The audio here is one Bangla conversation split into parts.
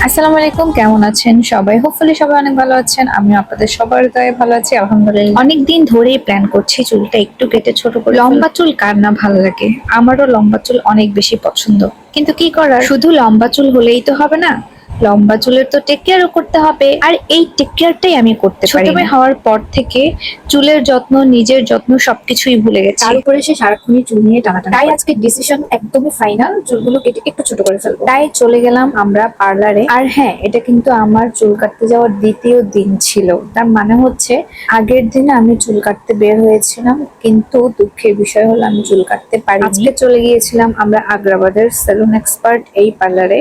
আসসালামু আলাইকুম, কেমন আছেন সবাই? হোপফুলি সবাই অনেক ভালো আছেন। আমিও আপনাদের সবার দয়ায় ভালো আছি, আলহামদুলিল্লাহ। অনেকদিন ধরেই প্ল্যান করছি চুলটা একটু কেটে ছোট করে লম্বা চুল কার না ভালো লাগে। আমারও লম্বা চুল অনেক বেশি পছন্দ, কিন্তু কি করার, শুধু লম্বা চুল হলেই তো হবে না। লম্বা চুলের তো টেক কেয়ারও করতে হবে, আর এই টেক কেয়ারটাই আমি করতে পারি না। ছোট মেয়ে হওয়ার পর থেকে চুলের যত্ন, নিজের যত্ন সবকিছুই ভুলে গেছি। তার উপরে সে সারাক্ষণই চুল নিয়ে টানাটানি তাই আজকে ডিসিশন একদমই ফাইনাল, চুলগুলো কেটে একটু ছোট করে ফেলবো। তাই চলে গেলাম আমরা পার্লারে। আর হ্যাঁ, এটা কিন্তু আমার চুল কাটতে যাওয়ার দ্বিতীয় দিন ছিল। তার মানে হচ্ছে আগের দিনে আমি চুল কাটতে বের হয়েছিলাম, কিন্তু দুঃখের বিষয় হলো আমি চুল কাটতে পারিনি। আজকে চলে গিয়েছিলাম আমরা আগ্রাবাদের সেলুন এক্সপার্ট এই পার্লারে,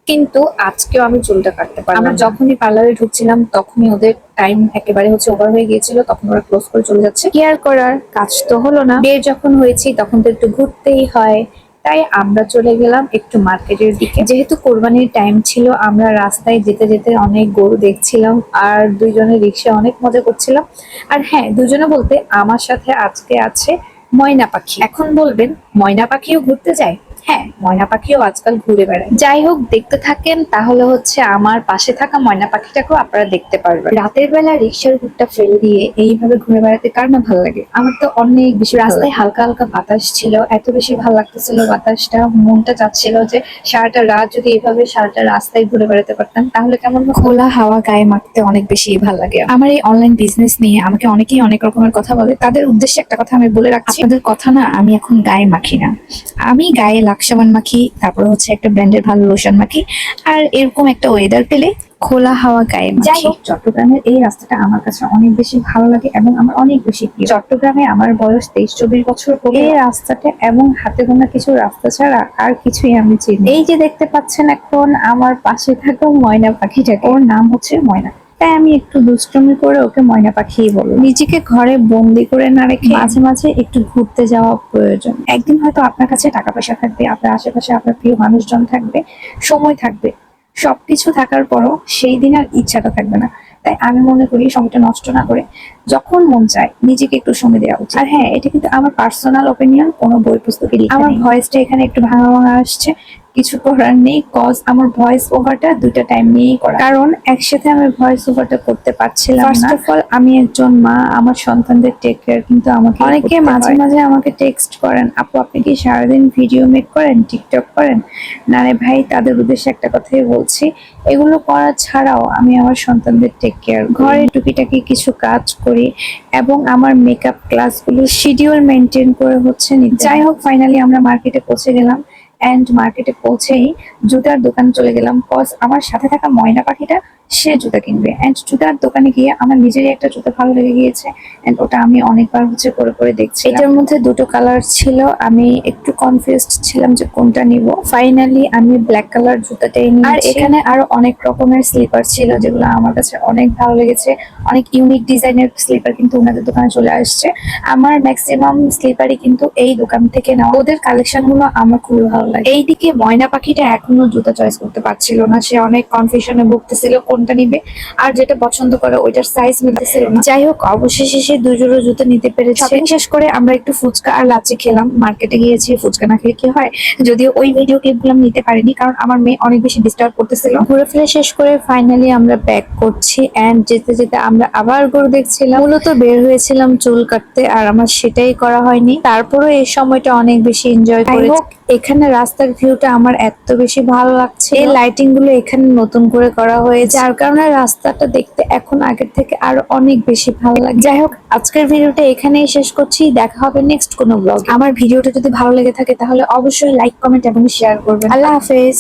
কিন্তু আজকেও আমি চুলটা কাটতে পারলাম। আমরা যখনই পার্লারে ঢুকছিলাম তখনই ওদের টাইম একেবারে ওভার হয়ে গিয়েছিল, তখন ওরা ক্লোজ করে চলে যাচ্ছে। কি আর করার, কাজ তো হলো না। বের যখন হয়েছি তখন তো একটু ঘুরতেই হয়। তাই আমরা চলে গেলাম একটু মার্কেটের দিকে। যেহেতু কোরবানির টাইম ছিল, আমরা রাস্তায় যেতে যেতে অনেক গরু দেখছিলাম, আর দুইজনে রিক্সা অনেক মজা করছিলাম। আর হ্যাঁ, দুজনে বলতে আমার সাথে আজকে আছে ময়না পাখি। এখন বলবেন, ময়না পাখিও ঘুরতে যায়? হ্যাঁ, ময়না পাখিও আজকাল ঘুরে বেড়ায়। যাই হোক, দেখতে থাকেন, তাহলে হচ্ছে আমার পাশে থাকা ময়না পাখিটাকেও আপনারা দেখতে পারবেন। রাতের বেলা রিক্সার হুডটা ফেলে দিয়ে এইভাবে ঘুরে বেড়াতে কার না ভালো লাগে? আমার তো অনেক বেশি। রাস্তায় হালকা হালকা বাতাস ছিল, এত বেশি ভালো লাগতেছিল বাতাসটা, মনটা চাচ্ছিল যে সারাটা রাত যদি এভাবে সারাটা রাস্তায় ঘুরে বেড়াতে পারতাম তাহলে কেমন হতো। খোলা হাওয়া গায়ে মাখতে অনেক বেশি ভালো লাগে। আমার এই অনলাইন বিজনেস নিয়ে আমাকে অনেকেই অনেক রকমের কথা বলে, তাদের উদ্দেশ্যে একটা কথা আমি বলে রাখছি, আপনাদের কথা না আমি এখন গায়ে মাখি না। আমি গায়ে লাক্সাবান মাখি, তারপর হচ্ছে একটা ব্র্যান্ডের ভালো লোশন মাখি, আর এরকম একটা ওয়েদার পেলে খোলা হাওয়া গায়ে মাখি। যাই হোক, চট্টগ্রামের এই রাস্তাটা আমার কাছে অনেক বেশি ভালো লাগে এবং আমার অনেক বেশি প্রিয়। চট্টগ্রামে আমার বয়স 23-24 বছর হলো। এই রাস্তাটা এবং হাতে গোনা কিছু রাস্তা ছাড়া আর কিছুই আমি চিনি। এই যে দেখতে পাচ্ছেন এখন আমার পাশে থাকা ময়না পাখিটাকে, ওর নাম হচ্ছে ময়না। তাই আমি একটু দুষ্টুমি করে ওকে ময়না পাখিই বলবো। নিজেকে ঘরে বন্দি করে না রেখে মাঝে মাঝে একটু ঘুরতে যাওয়া প্রয়োজন। একদিন হয়তো আপনার কাছে টাকা পয়সা থাকবে, আপনার আশেপাশে আপনার প্রিয় মানুষজন থাকবে, সময় থাকবে, সবকিছু থাকার পরও সেই দিন আর ইচ্ছাটা থাকবে না। তাই আমি মনে করি সময়টা নষ্ট না করে যখন মন চায় নিজেকে একটু সময় দেওয়া উচিত। আর হ্যাঁ, এটা কিন্তু আমার পার্সোনাল ওপিনিয়ন, কোনো বই পুস্তকে লেখা নেই। আমার ভয়েসটা এখানে একটু ভাঙা ভাঙা আসছে, কিছু করার নেই, কজ আমার ভয়েস ওভারটা দুইটা টাইম নিয়েই করা, কারণ একসাথে আমি ভয়েস ওভারটা করতে পারছিলাম না। ফার্স্ট অফ অল, আমি একজন মা, আমার সন্তানদের টেক কেয়ার কিন্তু আমাকে অনেকে মাঝে মাঝে আমাকে টেক্সট করেন, আপু আপনি কি সারাদিন ভিডিও মেক করেন, টিকটক করেন? না রে ভাই, তাদের উদ্দেশ্যে একটা কথাই বলছি, এগুলো করা ছাড়াও আমি আমার সন্তানদের টেক কেয়ার, ঘরে টুকিটাকি কিছু কাজ করি এবং আমার মেকআপ ক্লাসগুলো শিডিউল মেনটেন করে হচ্ছে নিতে। যাই হোক, ফাইনালি আমরা মার্কেটে পৌঁছে গেলাম, অ্যান্ড মার্কেটে পৌঁছেই জুতার দোকানে চলে গেলাম, কজ আমার সাথে থাকা ময়না পাখিটা সে জুতা কিনবে। অ্যান্ড জুতার দোকানে গিয়ে আমার নিজেরই একটা জুতা ভালো লেগে গিয়েছে, অ্যান্ড ওটা আমি অনেকবার হচ্ছে করে করে দেখছি। এটার মধ্যে দুটো কালার ছিল, আমি একটু কনফিউজড ছিলাম যে কোনটা নিব। ফাইনালি আমি ব্ল্যাক কালার জুতাটাই নিয়েছি। আর এখানে আরো অনেক রকমের স্লিপার ছিল যেগুলো আমার কাছে অনেক ভালো লেগেছে, অনেক ইউনিক ডিজাইনের স্লিপার কিন্তু ওনাদের দোকানে চলে আসছে। আমার ম্যাক্সিমাম স্লিপারই কিন্তু এই দোকান থেকে নেওয়া, ওদের কালেকশন গুলো আমার খুবই ভালো লাগে। এইদিকে ময়না পাখিটা এখনো জুতা চয়েস করতে পারছিল না, সে অনেক কনফিউশনে ভুগতেছিল কোনটা নিবে, আর যেটা পছন্দ করে ওইটার সাইজ মিলতেছিল না। যাই হোক, অবশেষে সে দুই জোড়া জুতো নিতে পেরেছে। শপিং শেষ করে আমরা একটু ফুচকা আর লাচ্ছি খেলাম। মার্কেটে গিয়েছি, ফুচকা না খেলে কি হয়, যদিও ওই ভিডিও ক্লিপগুলো আমি নিতে পারিনি কারণ আমার মেয়ে অনেক বেশি ডিস্টার্ব করতেছিল। ঘুরে ফিরে শেষ করে ফাইনালি আমরা ব্যাক করছি, এন্ড যেতে যেতে আমরা আবার গরু দেখছিলাম। মূলত বের হয়েছিলাম চুল কাটতে, আর আমার সেটাই করা হয়নি। তারপরও এই সময়টা অনেক বেশি এনজয় করেছি। এখানে রাস্তার ভিউটা আমার এত বেশি ভালো লাগছে, এই লাইটিং গুলো এখানে নতুন করে করা হয়েছে, যার কারণে রাস্তাটা দেখতে এখন আগের থেকে আরো অনেক বেশি ভালো লাগে। যাই হোক, আজকের ভিডিওটা এখানেই শেষ করছি, দেখা হবে নেক্সট কোনো ব্লগ। আমার ভিডিওটা যদি ভালো লেগে থাকে তাহলে অবশ্যই লাইক, কমেন্ট এবং শেয়ার করবেন। আল্লাহ হাফেজ।